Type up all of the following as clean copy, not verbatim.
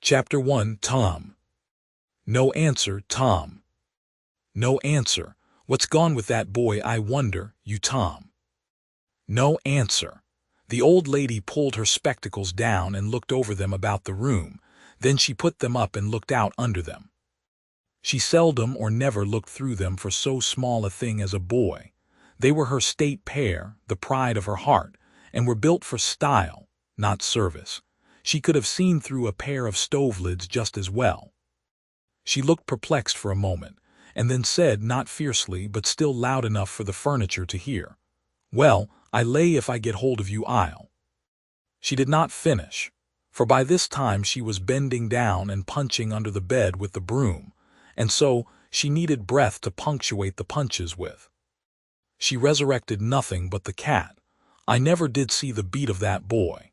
Chapter 1. Tom. No answer, Tom. No answer. What's gone with that boy, I wonder, you Tom? No answer. The old lady pulled her spectacles down and looked over them about the room. Then she put them up and looked out under them. She seldom or never looked through them for so small a thing as a boy. They were her state pair, the pride of her heart, and were built for style, not service. She could have seen through a pair of stove lids just as well. She looked perplexed for a moment, and then said, not fiercely but still loud enough for the furniture to hear, "Well, I lay if I get hold of you I'll." She did not finish, for by this time she was bending down and punching under the bed with the broom, and so she needed breath to punctuate the punches with. She resurrected nothing but the cat. I never did see the beat of that boy.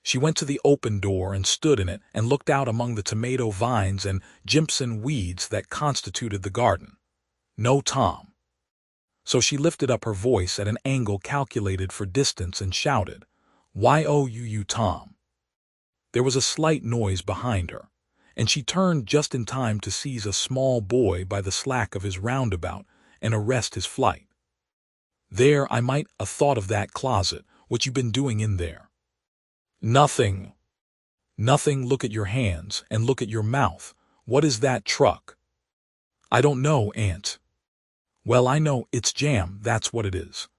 She went to the open door and stood in it and looked out among the tomato vines and Jimson weeds that constituted the garden. No Tom. So she lifted up her voice at an angle calculated for distance and shouted, "Y-O-U-U, Tom." There was a slight noise behind her, and she turned just in time to seize a small boy by the slack of his roundabout and arrest his flight. "There, I might a thought of that closet. What you been doing in there?" "Nothing." "Nothing? Look at your hands, and look at your mouth. What is that truck?" "I don't know, Aunt." "Well, I know, it's jam, that's what it is.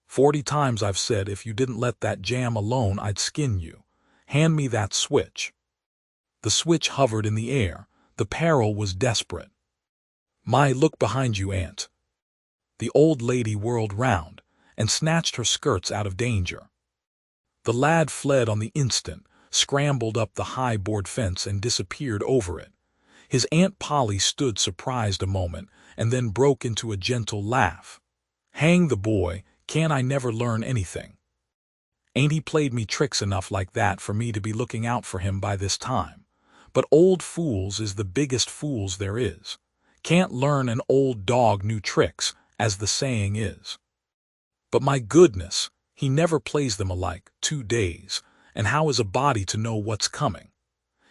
40 times I've said if you didn't let that jam alone I'd skin you. Hand me that switch." The switch hovered in the air. The peril was desperate. "My, look behind you, Aunt." The old lady whirled round, and snatched her skirts out of danger. The lad fled on the instant, scrambled up the high board fence and disappeared over it. His Aunt Polly stood surprised a moment, and then broke into a gentle laugh. "Hang the boy, can't I never learn anything? Ain't he played me tricks enough like that for me to be looking out for him by this time? But old fools is the biggest fools there is. Can't learn an old dog new tricks, as the saying is. But my goodness, he never plays them alike, 2 days, and how is a body to know what's coming?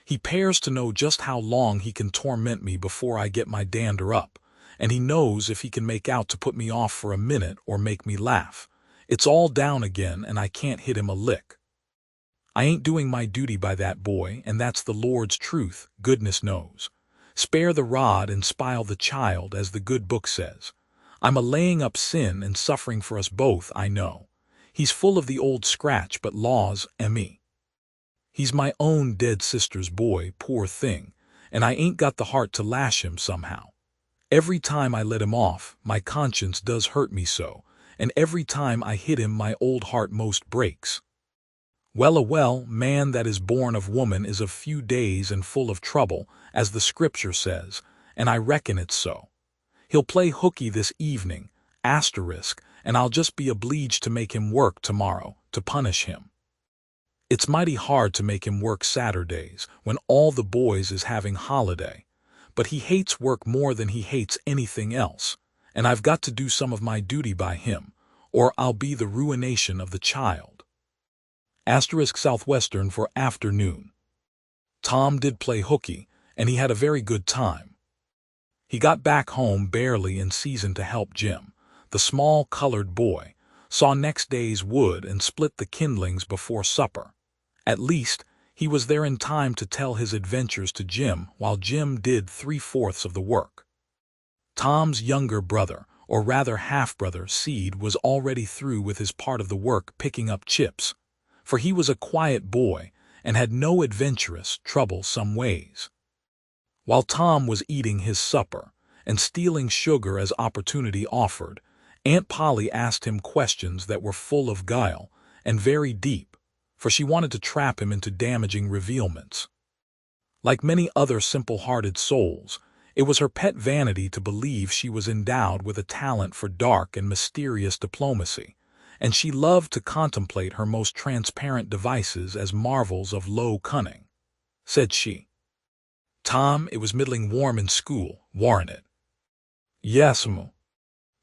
He pairs to know just how long he can torment me before I get my dander up, and he knows if he can make out to put me off for a minute or make me laugh. It's all down again and I can't hit him a lick. I ain't doing my duty by that boy, and that's the Lord's truth, goodness knows. Spare the rod and spile the child, as the good book says. I'm a laying up sin and suffering for us both, I know. He's full of the old scratch, but laws, me. He's my own dead sister's boy, poor thing, and I ain't got the heart to lash him somehow. Every time I let him off, my conscience does hurt me so, and every time I hit him my old heart most breaks. Well, man that is born of woman is of few days and full of trouble, as the scripture says, and I reckon it's so. He'll play hooky this evening, and I'll just be obliged to make him work tomorrow, to punish him. It's mighty hard to make him work Saturdays, when all the boys is having holiday, but he hates work more than he hates anything else, and I've got to do some of my duty by him, or I'll be the ruination of the child. Southwestern for afternoon. Tom did play hooky, and he had a very good time. He got back home barely in season to help Jim, the small colored boy, saw next day's wood and split the kindlings before supper. At least, he was there in time to tell his adventures to Jim while Jim did 3/4 of the work. Tom's younger brother, or rather half-brother, Seed, was already through with his part of the work picking up chips, for he was a quiet boy and had no adventurous, troublesome ways. While Tom was eating his supper and stealing sugar as opportunity offered, Aunt Polly asked him questions that were full of guile and very deep, for she wanted to trap him into damaging revealments. Like many other simple-hearted souls, it was her pet vanity to believe she was endowed with a talent for dark and mysterious diplomacy, and she loved to contemplate her most transparent devices as marvels of low cunning. Said she, "Tom, it was middling warm in school, warn't it?" "Yes'm."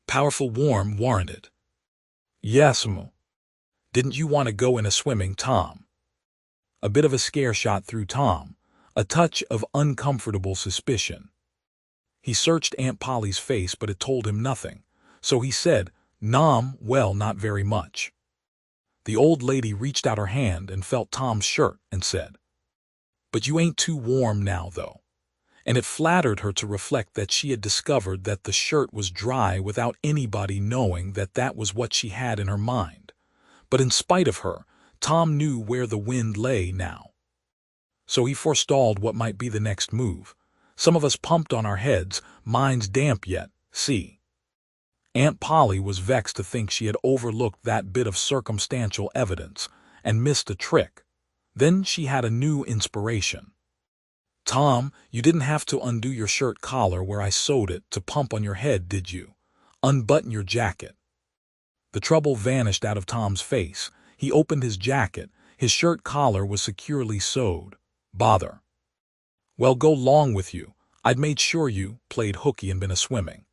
"Powerful warm, warn't it?" "Yes'm." "Didn't you want to go in a swimming, Tom?" A bit of a scare shot through Tom, a touch of uncomfortable suspicion. He searched Aunt Polly's face, but it told him nothing, so he said, "Nom, well, not very much." The old lady reached out her hand and felt Tom's shirt and said, "But you ain't too warm now, though." And it flattered her to reflect that she had discovered that the shirt was dry without anybody knowing that that was what she had in her mind. But in spite of her, Tom knew where the wind lay now. So he forestalled what might be the next move. "Some of us pumped on our heads, mine's damp yet, see." Aunt Polly was vexed to think she had overlooked that bit of circumstantial evidence and missed a trick. Then she had a new inspiration. "Tom, you didn't have to undo your shirt collar where I sewed it to pump on your head, did you? Unbutton your jacket." The trouble vanished out of Tom's face. He opened his jacket. His shirt collar was securely sewed. "Bother." "Well, go 'long with you. I'd made sure you played hooky and been a-swimming.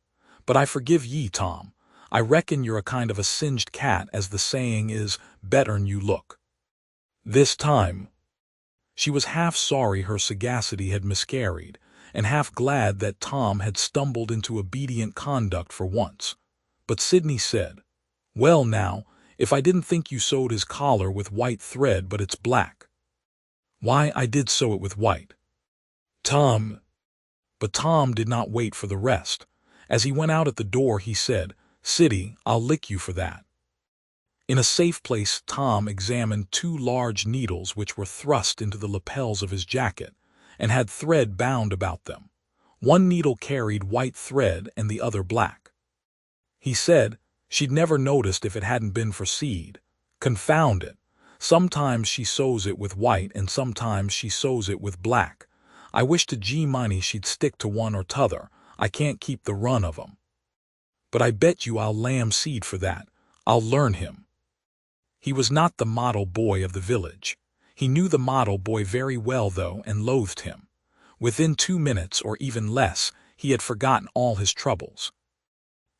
But I forgive ye, Tom. I reckon you're a kind of a singed cat, as the saying is, better'n you look." This time, she was half sorry her sagacity had miscarried, and half glad that Tom had stumbled into obedient conduct for once. But Sidney said, "Well now, if I didn't think you sewed his collar with white thread but it's black." "Why, I did sew it with white." "Tom—" But Tom did not wait for the rest. As he went out at the door he said, "Siddy, I'll lick you for that." In a safe place Tom examined 2 large needles which were thrust into the lapels of his jacket, and had thread bound about them. One needle carried white thread and the other black. He said, "She'd never noticed if it hadn't been for seed. Confound it. Sometimes she sews it with white and sometimes she sews it with black. I wish to G-money she'd stick to one or t'other. I can't keep the run of 'em. But I bet you I'll lamb seed for that. I'll learn him." He was not the model boy of the village. He knew the model boy very well, though, and loathed him. Within 2 minutes, or even less, he had forgotten all his troubles.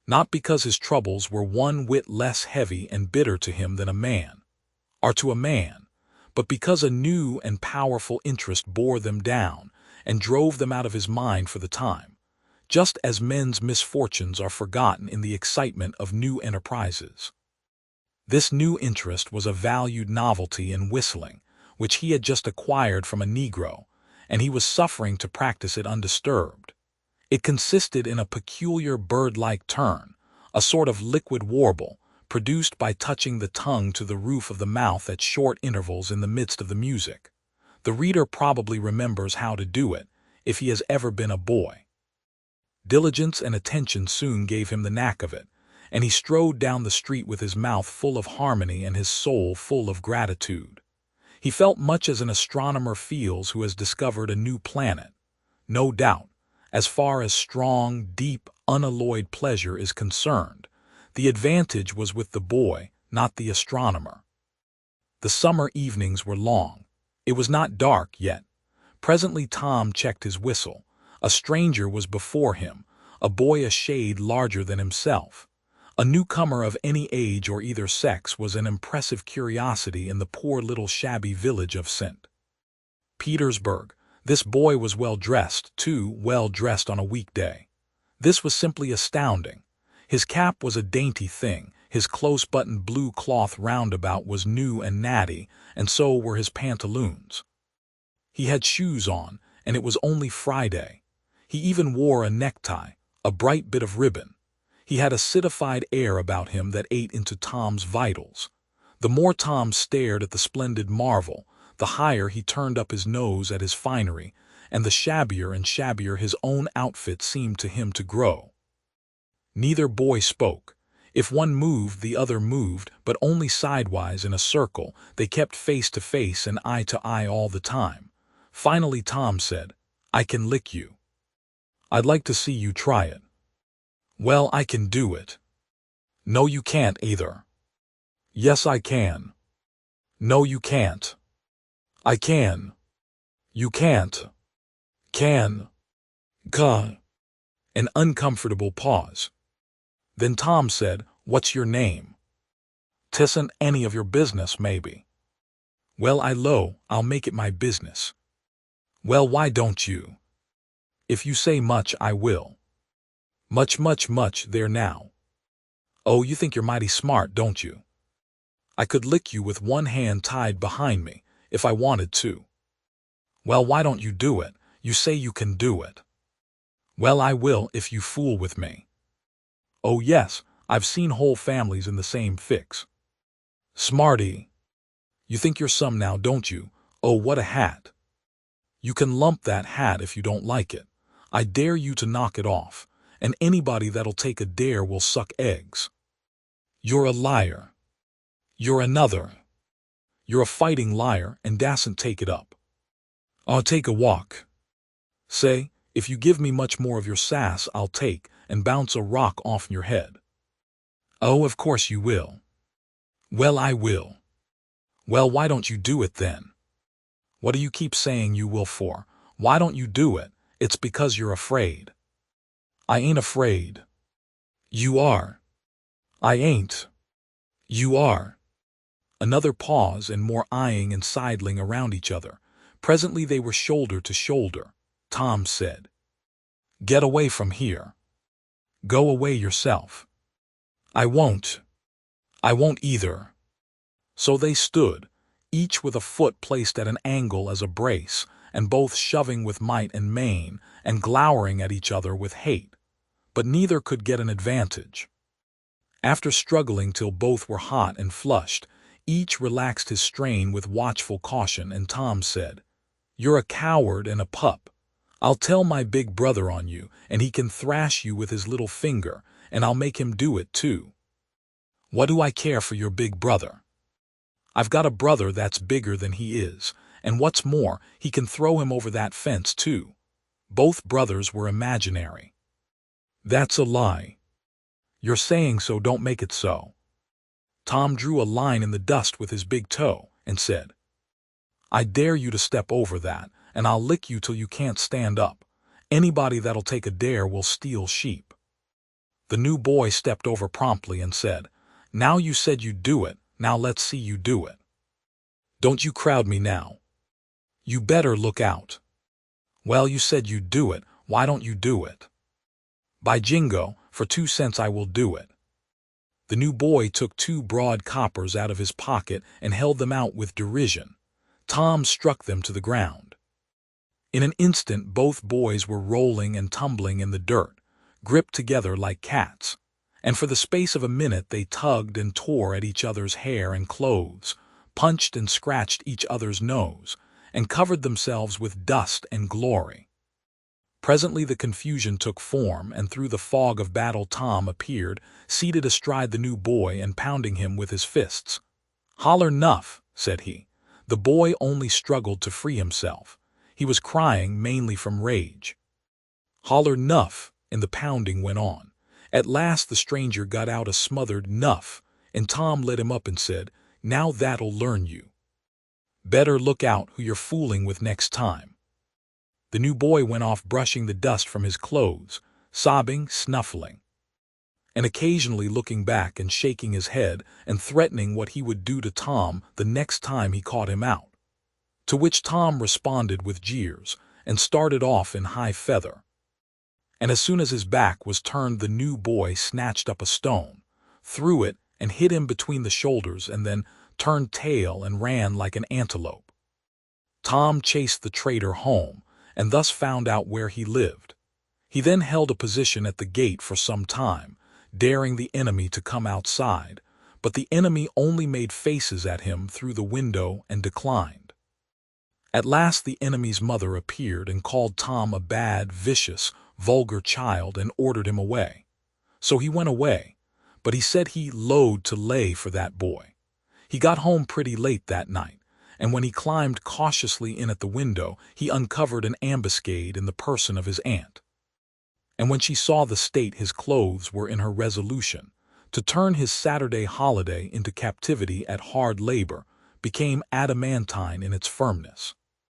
Not because his troubles were one whit less heavy and bitter to him than a man, or to a man, but because a new and powerful interest bore them down and drove them out of his mind for the time, just as men's misfortunes are forgotten in the excitement of new enterprises. This new interest was a valued novelty in whistling, which he had just acquired from a Negro, and he was suffering to practice it undisturbed. It consisted in a peculiar bird-like turn, a sort of liquid warble, produced by touching the tongue to the roof of the mouth at short intervals in the midst of the music. The reader probably remembers how to do it, if he has ever been a boy. Diligence and attention soon gave him the knack of it, and he strode down the street with his mouth full of harmony and his soul full of gratitude. He felt much as an astronomer feels who has discovered a new planet. No doubt, as far as strong, deep, unalloyed pleasure is concerned, the advantage was with the boy, not the astronomer. The summer evenings were long. It was not dark yet. Presently Tom checked his whistle. A stranger was before him, a boy a shade larger than himself. A newcomer of any age or either sex was an impressive curiosity in the poor little shabby village of St. Petersburg. This boy was well dressed, too well dressed on a weekday. This was simply astounding. His cap was a dainty thing, his close-buttoned blue cloth roundabout was new and natty, and so were his pantaloons. He had shoes on, and it was only Friday. He even wore a necktie, a bright bit of ribbon. He had a citified air about him that ate into Tom's vitals. The more Tom stared at the splendid marvel, the higher he turned up his nose at his finery, and the shabbier and shabbier his own outfit seemed to him to grow. Neither boy spoke. If one moved, the other moved, but only sidewise in a circle. They kept face to face and eye to eye all the time. Finally Tom said, "I can lick you." "I'd like to see you try it." "Well, I can do it." "No, you can't either." "Yes, I can." "No, you can't." "I can." "You can't." "Can." "Ca." An uncomfortable pause. Then Tom said, "What's your name?" "'Tisn't any of your business, maybe." "Well, I'll make it my business." Well, why don't you? If you say much, I will. Much, much, much, there now. Oh, you think you're mighty smart, don't you? I could lick you with one hand tied behind me, if I wanted to. Well, why don't you do it? You say you can do it. Well, I will if you fool with me. Oh yes, I've seen whole families in the same fix. Smarty. You think you're some now, don't you? Oh, what a hat. You can lump that hat if you don't like it. I dare you to knock it off, and anybody that'll take a dare will suck eggs. You're a liar. You're another. You're a fighting liar and dasn't take it up. I'll take a walk. Say, if you give me much more of your sass, I'll take and bounce a rock off your head. Oh, of course you will. Well, I will. Well, why don't you do it then? What do you keep saying you will for? Why don't you do it? It's because you're afraid. I ain't afraid. You are. I ain't. You are. Another pause and more eyeing and sidling around each other. Presently they were shoulder to shoulder. Tom said, "Get away from here. Go away yourself." "I won't. I won't either." So they stood, each with a foot placed at an angle as a brace, and both shoving with might and main, and glowering at each other with hate. But neither could get an advantage. After struggling till both were hot and flushed, each relaxed his strain with watchful caution, and Tom said, "You're a coward and a pup. I'll tell my big brother on you, and he can thrash you with his little finger, and I'll make him do it too. What do I care for your big brother? I've got a brother that's bigger than he is, and what's more, he can throw him over that fence too. Both brothers were imaginary." "That's a lie." "You're saying so, don't make it so." Tom drew a line in the dust with his big toe and said, "I dare you to step over that, and I'll lick you till you can't stand up. Anybody that'll take a dare will steal sheep." The new boy stepped over promptly and said, "Now you said you'd do it, now let's see you do it. Don't you crowd me now. You better look out." "Well, you said you'd do it, why don't you do it?" "By jingo, for 2 cents I will do it." The new boy took 2 broad coppers out of his pocket and held them out with derision. Tom struck them to the ground. In an instant both boys were rolling and tumbling in the dirt, gripped together like cats, and for the space of a minute they tugged and tore at each other's hair and clothes, punched and scratched each other's nose, and covered themselves with dust and glory. Presently the confusion took form, and through the fog of battle Tom appeared, seated astride the new boy and pounding him with his fists. "Holler 'nuff," said he. The boy only struggled to free himself. He was crying mainly from rage. "Holler 'nuff," and the pounding went on. At last the stranger got out a smothered "nuff," and Tom led him up and said, "Now that'll learn you. Better look out who you're fooling with next time." The new boy went off brushing the dust from his clothes, sobbing, snuffling, and occasionally looking back and shaking his head and threatening what he would do to Tom the next time he caught him out. To which Tom responded with jeers and started off in high feather. And as soon as his back was turned, the new boy snatched up a stone, threw it, and hit him between the shoulders, and then turned tail and ran like an antelope. Tom chased the traitor home, and thus found out where he lived. He then held a position at the gate for some time, daring the enemy to come outside, but the enemy only made faces at him through the window and declined. At last the enemy's mother appeared and called Tom a bad, vicious, vulgar child and ordered him away. So he went away, but he said he loathed to lay for that boy. He got home pretty late that night, and when he climbed cautiously in at the window, he uncovered an ambuscade in the person of his aunt. And when she saw the state his clothes were in, her resolution to turn his Saturday holiday into captivity at hard labor became adamantine in its firmness.